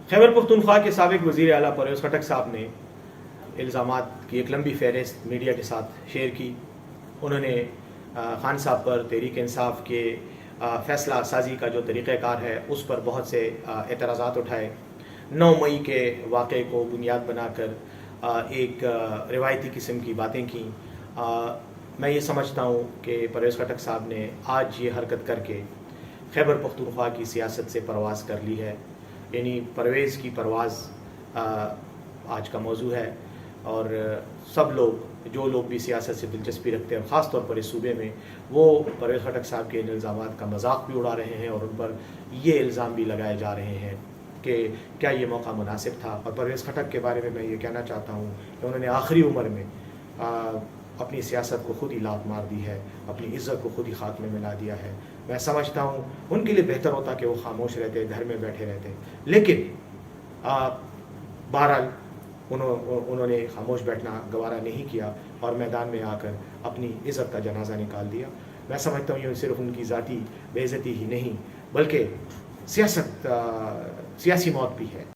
خیبر پختونخوا کے سابق وزیر اعلیٰ پرویز خٹک صاحب نے الزامات کی ایک لمبی فہرست میڈیا کے ساتھ شیئر کی. انہوں نے خان صاحب پر تحریک انصاف کے فیصلہ سازی کا جو طریقہ کار ہے اس پر بہت سے اعتراضات اٹھائے. 9 مئی کے واقعے کو بنیاد بنا کر ایک روایتی قسم کی باتیں کیں. میں یہ سمجھتا ہوں کہ پرویز خٹک صاحب نے آج یہ حرکت کر کے خیبر پختونخوا کی سیاست سے پرواز کر لی ہے. یعنی پرویز کی پرواز آج کا موضوع ہے، اور سب لوگ جو لوگ بھی سیاست سے دلچسپی رکھتے ہیں خاص طور پر اس صوبے میں، وہ پرویز خٹک صاحب کے ان الزامات کا مذاق بھی اڑا رہے ہیں اور ان پر یہ الزام بھی لگائے جا رہے ہیں کہ کیا یہ موقع مناسب تھا. اور پرویز خٹک کے بارے میں یہ کہنا چاہتا ہوں کہ انہوں نے آخری عمر میں اپنی سیاست کو خود ہی لات مار دی ہے، اپنی عزت کو خود ہی خاتمے میں لا دیا ہے. میں سمجھتا ہوں ان کے لیے بہتر ہوتا کہ وہ خاموش رہتے، گھر میں بیٹھے رہتے، لیکن بہرحال انہوں نے خاموش بیٹھنا گوارا نہیں کیا اور میدان میں آ کر اپنی عزت کا جنازہ نکال دیا. میں سمجھتا ہوں یہ صرف ان کی ذاتی بے عزتی ہی نہیں بلکہ سیاسی موت بھی ہے.